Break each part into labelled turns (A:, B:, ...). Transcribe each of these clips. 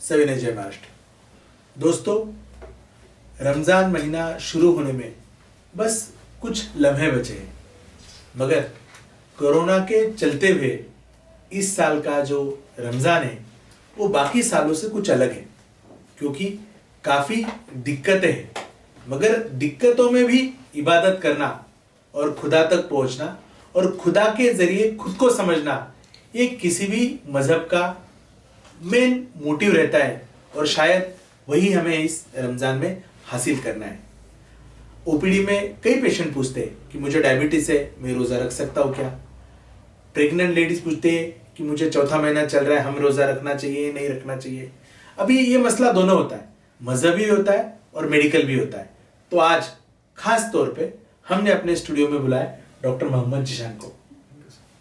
A: सविनय जय महाराष्ट्र। दोस्तों, रमज़ान महीना शुरू होने में बस कुछ लम्हे बचे हैं, मगर कोरोना के चलते हुए इस साल का जो रमज़ान है वो बाकी सालों से कुछ अलग है, क्योंकि काफ़ी दिक्कतें हैं, मगर दिक्कतों में भी इबादत करना और खुदा तक पहुंचना और खुदा के ज़रिए खुद को समझना, ये किसी भी मज़हब का मेन मोटिव रहता है और शायद वही हमें इस रमज़ान में हासिल करना है। ओपीडी में कई पेशेंट पूछते हैं कि मुझे डायबिटीज़ है, मैं रोज़ा रख सकता हूँ क्या। प्रेग्नेंट लेडीज़ पूछते हैं कि मुझे चौथा महीना चल रहा है, हमें रोज़ा रखना चाहिए नहीं रखना चाहिए। अभी ये मसला दोनों होता है, मजहबी होता है और मेडिकल भी होता है। तो आज खास तौर पे हमने अपने स्टूडियो में बुलाया डॉक्टर मोहम्मद जीशान को।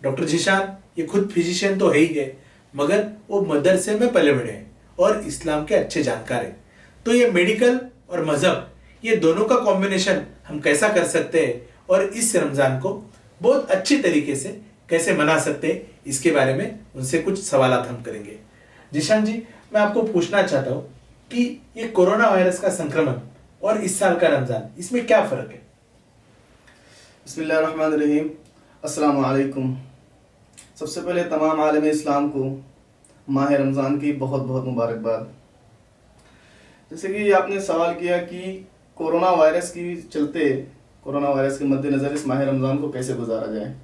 A: डॉक्टर जीशान ये खुद फिजिशियन तो है ही है, मगर वो मदरसे में पले बढ़े हैं और इस्लाम के अच्छे जानकार हैं। तो ये मेडिकल और मजहब, ये दोनों का कॉम्बिनेशन हम कैसा कर सकते हैं और इस रमज़ान को बहुत अच्छी तरीके से कैसे मना सकते हैं, इसके बारे में उनसे कुछ सवालात हम करेंगे। जीशान जी, मैं आपको पूछना चाहता हूँ कि ये कोरोना वायरस का संक्रमण और इस साल का रमज़ान, इसमें क्या फ़र्क है?
B: बिस्मिल्लाहिर्रहमानिर्रहीम, अस्सलामु अलैकुम। सबसे पहले तमाम आलम इस्लाम को माह रमज़ान की बहुत बहुत मुबारकबाद। जैसे कि आपने सवाल किया कि कोरोना वायरस के मद्देनज़र इस माह रमज़ान को कैसे गुजारा जाए,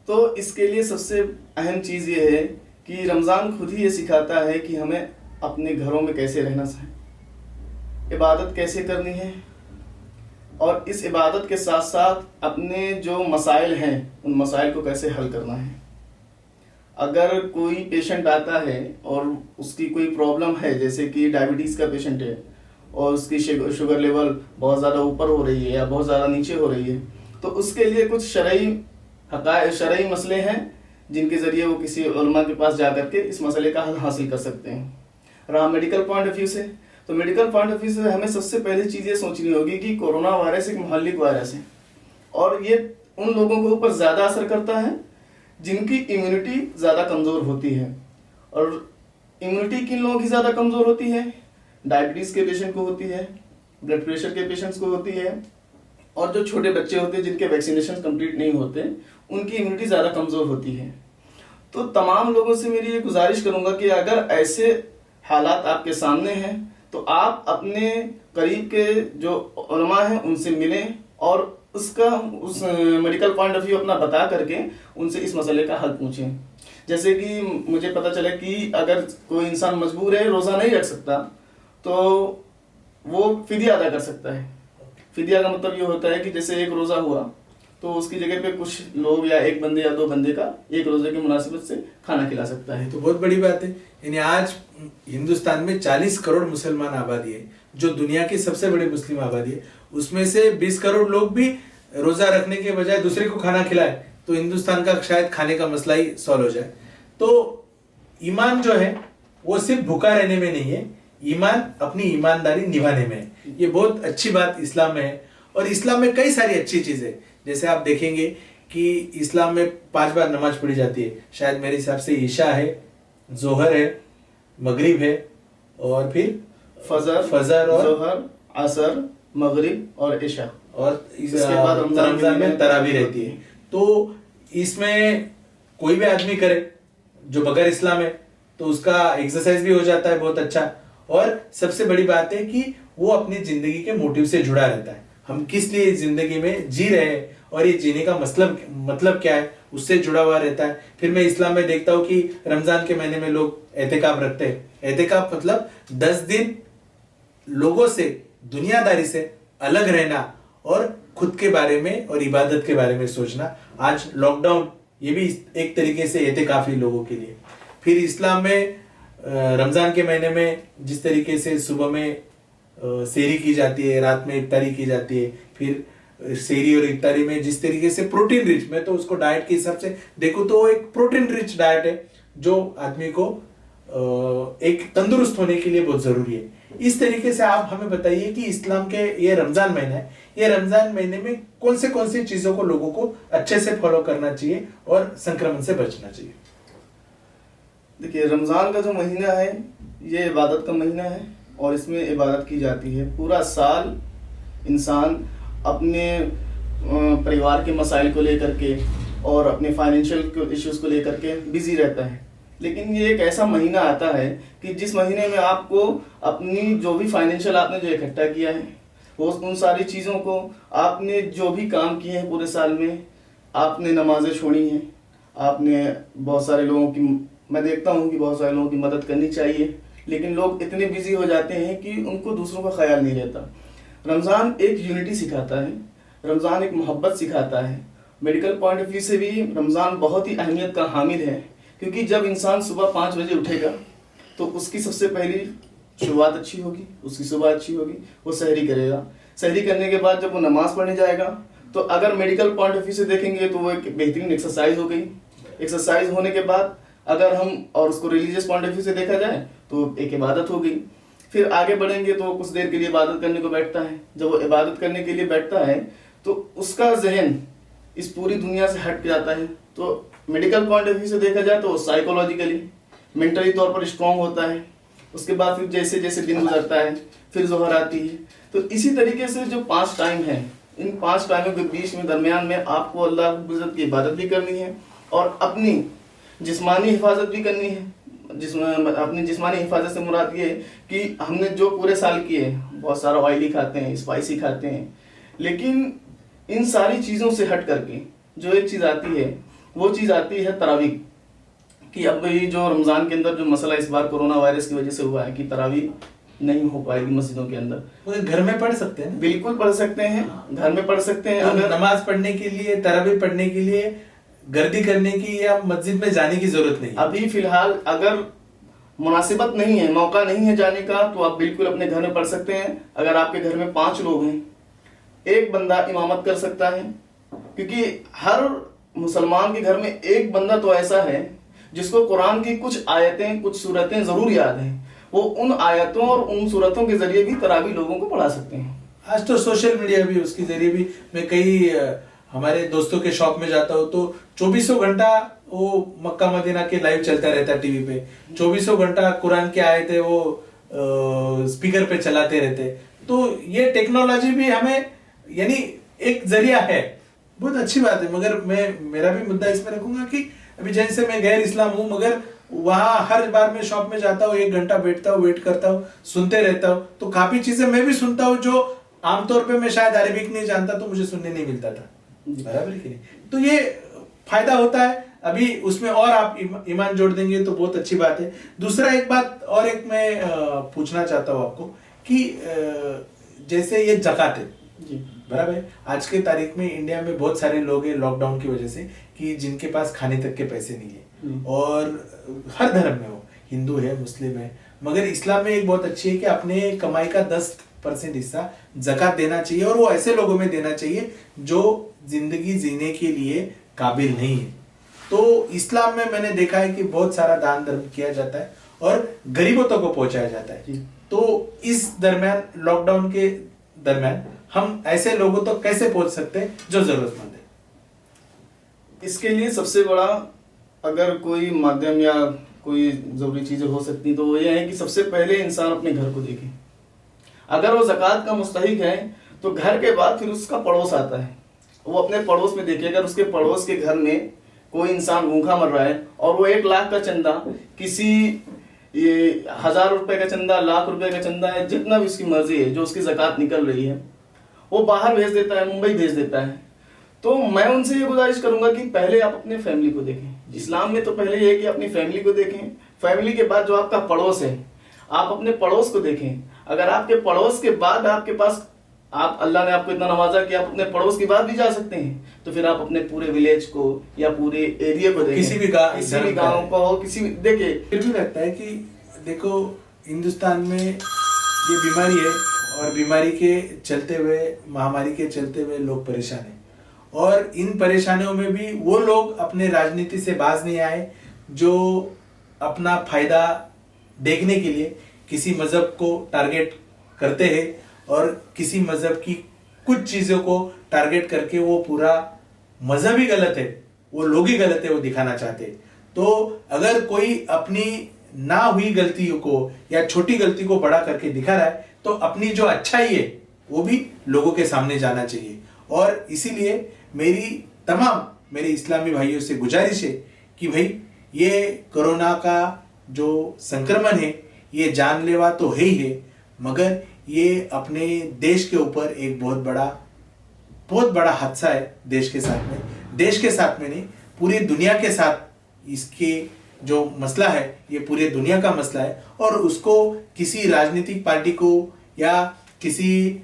B: तो इसके लिए सबसे अहम चीज़ ये है कि रमज़ान खुद ही ये सिखाता है कि हमें अपने घरों में कैसे रहना है, इबादत कैसे करनी है, और इस इबादत के साथ साथ अपने जो मसाइल हैं उन मसाइल को कैसे हल करना है। अगर कोई पेशेंट आता है और उसकी कोई प्रॉब्लम है, जैसे कि डायबिटीज़ का पेशेंट है और उसकी शुगर लेवल बहुत ज़्यादा ऊपर हो रही है या बहुत ज़्यादा नीचे हो रही है, तो उसके लिए कुछ शरई मसले हैं जिनके ज़रिए वो किसी उलमा के पास जा करके इस मसले का हल हासिल कर सकते हैं। रहा मेडिकल पॉइंट ऑफ व्यू से, तो मेडिकल पॉइंट ऑफ व्यू से हमें सबसे पहली चीज़ ये सोचनी होगी कि कोरोना वायरस एक मुहल्लिक वायरस है और ये उन लोगों के ऊपर ज़्यादा असर करता है जिनकी इम्यूनिटी ज़्यादा कमज़ोर होती है। और इम्यूनिटी किन लोगों की ज़्यादा कमज़ोर होती है? डायबिटीज़ के पेशेंट को होती है, ब्लड प्रेशर के पेशेंट्स को होती है, और जो छोटे बच्चे होते हैं जिनके वैक्सीनेशन कंप्लीट नहीं होते, उनकी इम्यूनिटी ज़्यादा कमज़ोर होती है। तो तमाम लोगों से मेरी ये गुजारिश करूँगा कि अगर ऐसे हालात आपके सामने हैं तो आप अपने करीब के जो उलमा हैं उनसे मिलें और उस मेडिकल पॉइंट ऑफ व्यू अपना बता करके उनसे इस मसले का हल पूछें। जैसे कि मुझे पता चला कि अगर कोई इंसान मजबूर है, रोज़ा नहीं रख सकता, तो वो फिदिया अदा कर सकता है। फिदिया का मतलब ये होता है कि जैसे एक रोज़ा हुआ तो उसकी जगह पे कुछ लोग या एक बंदे या दो बंदे का एक रोजे की मुनासिबत से खाना खिला सकता है।
A: तो बहुत बड़ी बात है। यानी आज हिंदुस्तान में 40 करोड़ मुसलमान आबादी है, जो दुनिया की सबसे बड़ी मुस्लिम आबादी है। उसमें से 20 करोड़ लोग भी रोजा रखने के बजाय दूसरे को खाना खिलाए तो हिंदुस्तान का शायद खाने का मसला ही सॉल्व हो जाए। तो ईमान जो है वो सिर्फ भूखा रहने में नहीं है, ईमान अपनी ईमानदारी निभाने में है। ये बहुत अच्छी बात इस्लाम में है और इस्लाम में कई सारी अच्छी चीज़ें, जैसे आप देखेंगे कि इस्लाम में 5 बार नमाज पढ़ी जाती है। शायद मेरे हिसाब से ईशा है, जोहर है, मगरिब है और फिर फजर और
B: जोहर, असर, मगरिब और ईशा, और
A: इसके बाद रमजान में तरावी रहती है। तो इसमें कोई भी आदमी करे जो बगैर इस्लाम है तो उसका एक्सरसाइज भी हो जाता है बहुत अच्छा, और सबसे बड़ी बात है कि वो अपनी जिंदगी के मोटिव से जुड़ा रहता है। हम किस लिए जिंदगी में जी रहे हैं और ये जीने का मतलब क्या है, उससे जुड़ा हुआ रहता है। फिर मैं इस्लाम में देखता हूँ कि रमजान के महीने में लोग एहतिकाफ रखते हैं। एहतिकाफ मतलब 10 दिन लोगों से, दुनियादारी से अलग रहना और खुद के बारे में और इबादत के बारे में सोचना। आज लॉकडाउन ये भी एक तरीके से एहतिकाफी लोगों के लिए। फिर इस्लाम में रमजान के महीने में जिस तरीके से सुबह में सेहरी की जाती है, रात में इफ्तारी की जाती है, फिर सेहरी और इफ्तारी में जिस तरीके से प्रोटीन रिच, मैं तो उसको डाइट के हिसाब से देखूं तो एक प्रोटीन रिच डाइट है जो आदमी को एक तंदुरुस्त होने के लिए बहुत जरूरी है। इस तरीके से आप हमें बताइए कि इस्लाम के ये रमजान महीना है, ये रमजान महीने में कौन सी चीजों को लोगों को अच्छे से फॉलो करना चाहिए और संक्रमण से बचना चाहिए।
B: देखिए, रमजान का जो महीना है ये इबादत का महीना है और इसमें इबादत की जाती है। पूरा साल इंसान अपने परिवार के मसाइल को लेकर के और अपने फाइनेंशियल इश्यूज को लेकर के बिजी रहता है। लेकिन ये एक ऐसा महीना आता है कि जिस महीने में आपको अपनी जो भी फाइनेंशियल आपने जो इकट्ठा किया है वो उन सारी चीज़ों को, आपने जो भी काम किए हैं पूरे साल में, आपने नमाजें छोड़ी हैं, आपने बहुत सारे लोगों की, मैं देखता हूँ कि बहुत सारे लोगों की मदद करनी चाहिए, लेकिन लोग इतने बिजी हो जाते हैं कि उनको दूसरों का ख्याल नहीं रहता। रमज़ान एक यूनिटी सिखाता है, रमज़ान एक मोहब्बत सिखाता है। मेडिकल पॉइंट ऑफ व्यू से भी रमज़ान बहुत ही अहमियत का हामिल है, क्योंकि जब इंसान सुबह 5 बजे उठेगा तो उसकी सबसे पहली शुरुआत अच्छी होगी, उसकी सुबह अच्छी होगी, वो सहरी करेगा। सहरी करने के बाद जब वो नमाज पढ़ने जाएगा तो अगर मेडिकल पॉइंट ऑफ व्यू से देखेंगे तो वो एक बेहतरीन एक्सरसाइज हो गई। एक्सरसाइज होने के बाद अगर हम और उसको रिलीजियस पॉइंट ऑफ व्यू से देखा जाए तो एक इबादत हो गई। फिर आगे बढ़ेंगे तो कुछ देर के लिए इबादत करने को बैठता है। जब वो इबादत करने के लिए बैठता है तो उसका जहन इस पूरी दुनिया से हट जाता है। तो मेडिकल पॉइंट ऑफ व्यू से देखा जाए तो साइकोलॉजिकली, मेंटली तौर पर स्ट्रांग होता है। उसके बाद फिर जैसे जैसे दिन गुजरता है फिर जोहर आती है। तो इसी तरीके से जो 5 टाइम है, इन 5 टाइमों के बीच में दरमियान में आपको अल्लाह रब्बुल इज्जत की इबादत भी करनी है और अपनी जिस्मानी हिफाजत भी करनी है। अपनी जिस्मानी हिफाजत से मुराद ये है कि हमने जो पूरे साल किए, बहुत सारा ऑयली खाते हैं, स्पाइसी खाते हैं, लेकिन इन सारी चीज़ों से हट करके जो एक चीज़ आती है वो चीज़ आती है तरावी कि अब ये जो रमज़ान के अंदर जो मसला इस बार कोरोना वायरस की वजह से हुआ है कि तरावी नहीं हो पाएगी मस्जिदों के अंदर।
A: वो घर में पढ़ सकते हैं,
B: बिल्कुल पढ़ सकते हैं, घर में पढ़ सकते हैं।
A: तो
B: अगर
A: नमाज पढ़ने के लिए, तरावी पढ़ने के लिए गर्दी करने की या मस्जिद में जाने की जरूरत नहीं है।
B: अभी फिलहाल अगर मुनासिबत नहीं है, मौका नहीं है जाने का, तो आप बिल्कुल अपने घर में पढ़ सकते हैं। अगर आपके घर में 5 लोग हैं, एक बंदा इमामत कर सकता है, क्योंकि हर मुसलमान के घर में एक बंदा तो ऐसा है जिसको कुरान की कुछ आयतें, कुछ सूरतें जरूर याद हैं। वो उन आयतों और उन सूरतों के जरिए भी तरावी लोगों को पढ़ा सकते हैं।
A: आज तो सोशल मीडिया भी, उसके जरिए भी मैं कई हमारे दोस्तों के शॉप में जाता हूँ तो 24 घंटा वो मक्का मदीना के लाइव चलता रहता है टीवी पे। 24 घंटा कुरान के आयतें वो स्पीकर पे चलाते रहते। तो ये टेक्नोलॉजी भी हमें यानी एक जरिया है, बहुत अच्छी बात है। मगर मेरा भी मुद्दा इसमें रखूंगा कि अभी जैसे मैं गैर इस्लाम हूँ, मगर वहां हर बार मैं शॉप में जाता हूँ, 1 घंटा बैठता हूँ, वेट करता हूँ, सुनते रहता हूँ, तो काफी चीजें मैं भी सुनता हूँ जो आमतौर पे मैं शायद अरबिक नहीं जानता तो मुझे सुनने नहीं मिलता था। बराबर कि नहीं? तो ये फायदा होता है। अभी उसमें और आप ईमान जोड़ देंगे तो बहुत अच्छी बात है। दूसरा एक बात और एक मैं पूछना चाहता हूँ आपको कि जैसे ये ज़कात है, बराबर है, आज के तारीख में इंडिया में बहुत सारे लोग हैं लॉकडाउन की वजह से कि जिनके पास खाने तक के पैसे नहीं है, और हर धर्म में हो, हिंदू है, मुस्लिम है, मगर इस्लाम में एक बहुत अच्छी है कि अपने कमाई का 10% हिस्सा ज़कात देना चाहिए, और वो ऐसे लोगों में देना चाहिए जो जिंदगी जीने के लिए काबिल नहीं है। तो इस्लाम में मैंने देखा है कि बहुत सारा दान धर्म किया जाता है और गरीबों तक को पहुंचाया जाता है। तो इस दरमियान, लॉकडाउन के दरमियान, हम ऐसे लोगों तक कैसे पहुंच सकते हैं जो जरूरतमंद है?
B: इसके लिए सबसे बड़ा अगर कोई माध्यम या कोई जरूरी चीजें हो सकती तो वो ये है कि सबसे पहले इंसान अपने घर को देखे। अगर वो ज़कात का मुस्तहिक है तो घर के बाद फिर उसका पड़ोस आता है, वो अपने पड़ोस में देखे। अगर उसके पड़ोस के घर में कोई इंसान भूखा मर रहा है और वो 1 लाख का चंदा, किसी ये 1000 रुपए का चंदा, लाख रुपए का चंदा है, जितना भी उसकी मर्जी है, जो उसकी ज़कात निकल रही है, वो बाहर भेज देता है, मुंबई भेज देता है, तो मैं उनसे ये गुजारिश करूंगा कि पहले आप अपने फैमिली को देखें। इस्लाम में तो पहले ये है कि अपनी फैमिली को देखें। फैमिली के बाद जो आपका पड़ोस है, आप अपने पड़ोस को देखें। अगर आपके पड़ोस के बाद आपके पास, आप अल्लाह ने आपको इतना नवाजा कि आप अपने पड़ोस की बात भी जा सकते हैं, तो फिर आप अपने पूरे विलेज को या पूरे एरिया को देखें, किसी भी गांव को हो, किसी भी देखिए।
A: फिर भी लगता है कि देखो हिंदुस्तान में ये बीमारी है और बीमारी के चलते हुए, महामारी के चलते हुए लोग परेशान हैं, और इन परेशानियों में भी वो लोग अपने राजनीति से बाज नहीं आए जो अपना फायदा देखने के लिए किसी मजहब को टारगेट करते हैं और किसी मजहब की कुछ चीजों को टारगेट करके वो पूरा मजहब ही गलत है, वो लोग ही गलत है, वो दिखाना चाहते हैं। तो अगर कोई अपनी ना हुई गलतियों को या छोटी गलती को बड़ा करके दिखा रहा है तो अपनी जो अच्छाई है वो भी लोगों के सामने जाना चाहिए। और इसीलिए मेरे इस्लामी भाइयों से गुजारिश है कि भाई ये कोरोना का जो संक्रमण है ये जानलेवा तो है ही है, मगर ये अपने देश के ऊपर एक बहुत बड़ा हादसा है देश के साथ में नहीं, पूरी दुनिया के साथ इसके जो मसला है ये पूरी दुनिया का मसला है। और उसको किसी राजनीतिक पार्टी को या किसी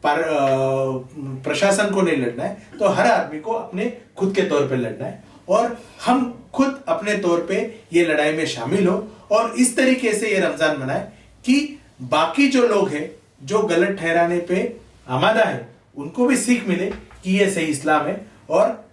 A: प्रशासन को नहीं लड़ना है, तो हर आदमी को अपने खुद के तौर पे लड़ना है और हम खुद अपने तौर पे ये लड़ाई में शामिल हो और इस तरीके से ये रमजान मनाए कि बाकी जो लोग हैं जो गलत ठहराने पे आमादा है उनको भी सीख मिले कि ये सही इस्लाम है और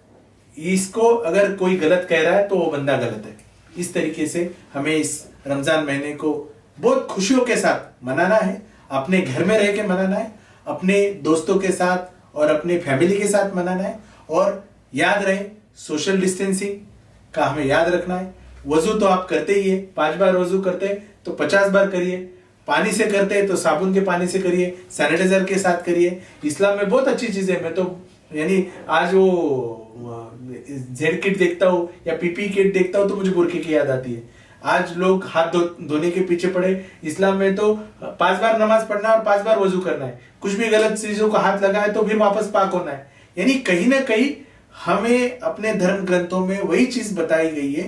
A: इसको अगर कोई गलत कह रहा है तो वो बंदा गलत है। इस तरीके से हमें इस रमजान महीने को बहुत खुशियों के साथ मनाना है, अपने घर में रह के मनाना है, अपने दोस्तों के साथ और अपने फैमिली के साथ मनाना है। और याद रहे सोशल डिस्टेंसिंग का हमें याद रखना है। वजू तो आप करते ही है, 5 बार वजू करते तो 50 बार करिए, पानी से करते हैं तो साबुन के पानी से करिए, सैनिटाइजर के साथ करिए। इस्लाम में बहुत अच्छी चीजें, मैं तो यानी आज वो जेड किट देखता हूँ या पीपी किट देखता हूँ तो मुझे बुरके की याद आती है। आज लोग हाथ धोने के पीछे पड़े। इस्लाम में तो 5 बार नमाज पढ़ना और 5 बार वजू करना है, कुछ भी गलत चीजों को हाथ लगाए तो फिर वापस पाक होना है। यानी कहीं ना कहीं हमें अपने धर्म ग्रंथों में वही चीज बताई गई है